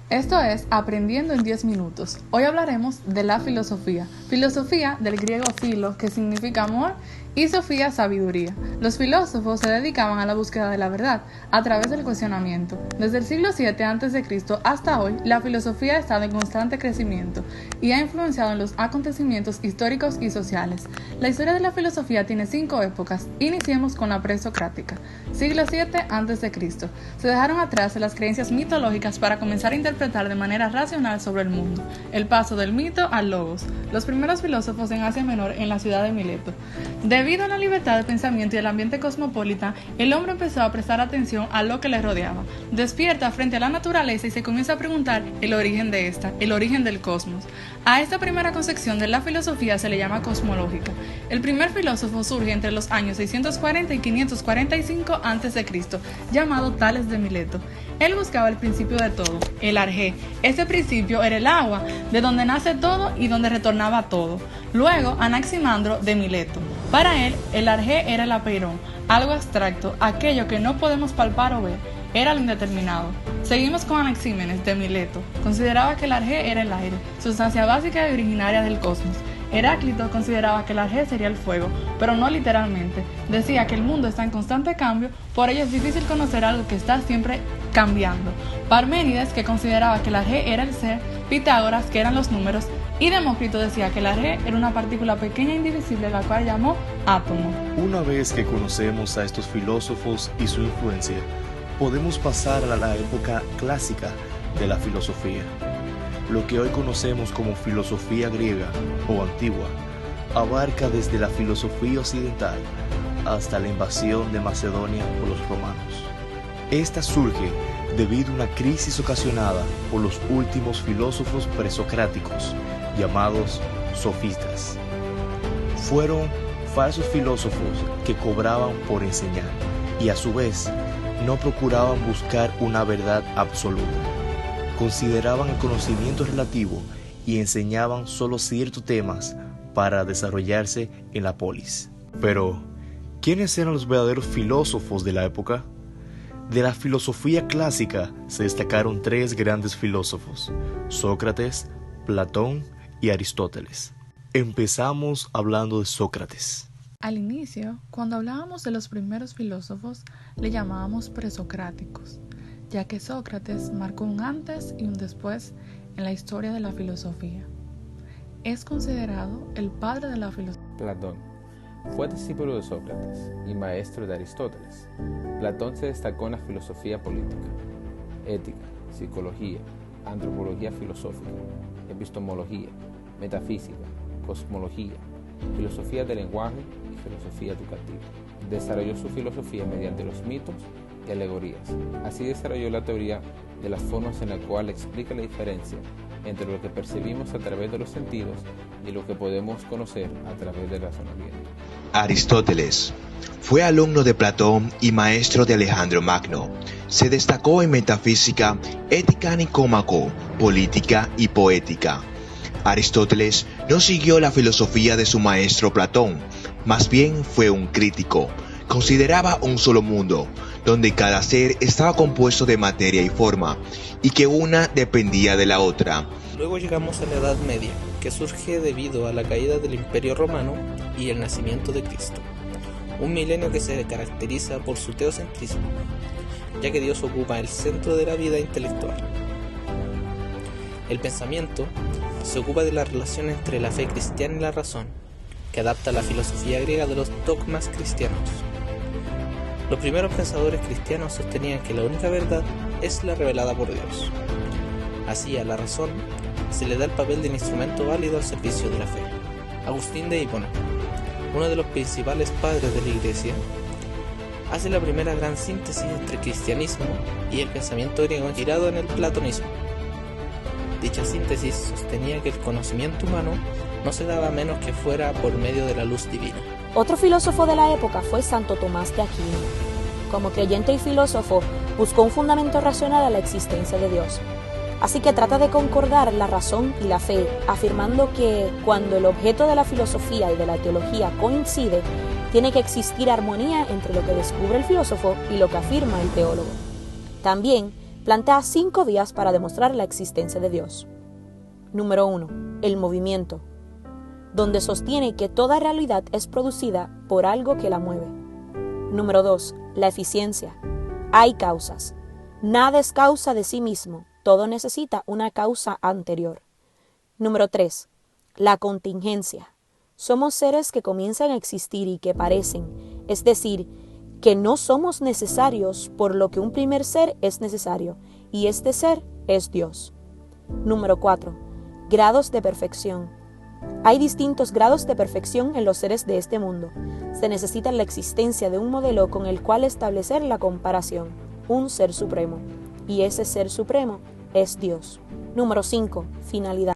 Esto es Aprendiendo en 10 minutos. Hoy hablaremos de la filosofía. Filosofía del griego philo, que significa amor, y sofía, sabiduría. Los filósofos se dedicaban a la búsqueda de la verdad a través del cuestionamiento. Desde el siglo VII a.C. hasta hoy, la filosofía ha estado en constante crecimiento y ha influenciado en los acontecimientos históricos y sociales. La historia de la filosofía tiene 5 épocas. Iniciemos con la presocrática. Siglo VII a.C. Se dejaron atrás las creencias mitológicas para comenzar a interpretar de manera racional sobre el mundo. El paso del mito al logos. Los primeros filósofos en Asia Menor, en la ciudad de Mileto. Debido a la libertad de pensamiento y el ambiente cosmopolita, el hombre empezó a prestar atención a lo que le rodeaba. Despierta frente a la naturaleza y se comienza a preguntar el origen de esta, el origen del cosmos. A esta primera concepción de la filosofía se le llama cosmológica. El primer filósofo surge entre los años 640 y 545 a.C., llamado Tales de Mileto. Él buscaba el principio de todo, el arjé. Ese principio era el agua, de donde nace todo y donde retornaba todo. Luego, Anaximandro de Mileto. Para él, el arjé era el apeirón, algo abstracto, aquello que no podemos palpar o ver, era lo indeterminado. Seguimos con Anaxímenes de Mileto. Consideraba que el arjé era el aire, sustancia básica y originaria del cosmos. Heráclito consideraba que el arjé sería el fuego, pero no literalmente. Decía que el mundo está en constante cambio, por ello es difícil conocer algo que está siempre cambiando. Parménides, que consideraba que el arjé era el ser, Pitágoras, que eran los números, y Demócrito decía que el arjé era una partícula pequeña e indivisible, la cual llamó átomo. Una vez que conocemos a estos filósofos y su influencia, podemos pasar a la época clásica de la filosofía. Lo que hoy conocemos como filosofía griega o antigua abarca desde la filosofía occidental hasta la invasión de Macedonia por los romanos. Esta surge debido a una crisis ocasionada por los últimos filósofos presocráticos, llamados sofistas. Fueron falsos filósofos que cobraban por enseñar y a su vez no procuraban buscar una verdad absoluta. Consideraban el conocimiento relativo y enseñaban solo ciertos temas para desarrollarse en la polis. Pero, ¿quiénes eran los verdaderos filósofos de la época? De la filosofía clásica se destacaron 3 grandes filósofos: Sócrates, Platón y Aristóteles. Empezamos hablando de Sócrates. Al inicio, cuando hablábamos de los primeros filósofos, le llamábamos presocráticos, ya que Sócrates marcó un antes y un después en la historia de la filosofía. Es considerado el padre de la filosofía. Platón fue discípulo de Sócrates y maestro de Aristóteles. Platón se destacó en la filosofía política, ética, psicología, antropología filosófica, epistemología, metafísica, cosmología, filosofía del lenguaje y filosofía educativa. Desarrolló su filosofía mediante los mitos y alegorías. Así desarrolló la teoría de las formas en la cual explica la diferencia entre lo que percibimos a través de los sentidos y lo que podemos conocer a través del razonamiento. Aristóteles fue alumno de Platón y maestro de Alejandro Magno. Se destacó en metafísica, ética nicómaco, política y poética. Aristóteles no siguió la filosofía de su maestro Platón, más bien fue un crítico. Consideraba un solo mundo, donde cada ser estaba compuesto de materia y forma, y que una dependía de la otra. Luego llegamos a la Edad Media, que surge debido a la caída del Imperio Romano y el nacimiento de Cristo. Un milenio que se caracteriza por su teocentrismo, ya que Dios ocupa el centro de la vida intelectual. El pensamiento se ocupa de la relación entre la fe cristiana y la razón, que adapta la filosofía griega de los dogmas cristianos. Los primeros pensadores cristianos sostenían que la única verdad es la revelada por Dios. Así, a la razón se le da el papel de un instrumento válido al servicio de la fe. Agustín de Hipona, uno de los principales padres de la Iglesia, hace la primera gran síntesis entre el cristianismo y el pensamiento griego inspirado en el platonismo. Dicha síntesis sostenía que el conocimiento humano no se daba menos que fuera por medio de la luz divina. Otro filósofo de la época fue Santo Tomás de Aquino. Como creyente y filósofo, buscó un fundamento racional a la existencia de Dios. Así que trata de concordar la razón y la fe, afirmando que cuando el objeto de la filosofía y de la teología coincide, tiene que existir armonía entre lo que descubre el filósofo y lo que afirma el teólogo. También plantea 5 vías para demostrar la existencia de Dios. Número 1. El movimiento, donde sostiene que toda realidad es producida por algo que la mueve. Número 2. La eficiencia. Hay causas. Nada es causa de sí mismo, todo necesita una causa anterior. Número 3. La contingencia. Somos seres que comienzan a existir y que parecen, es decir, que no somos necesarios por lo que un primer ser es necesario, y este ser es Dios. Número 4. Grados de perfección. Hay distintos grados de perfección en los seres de este mundo. Se necesita la existencia de un modelo con el cual establecer la comparación, un ser supremo, y ese ser supremo es Dios. Número 5. Finalidad.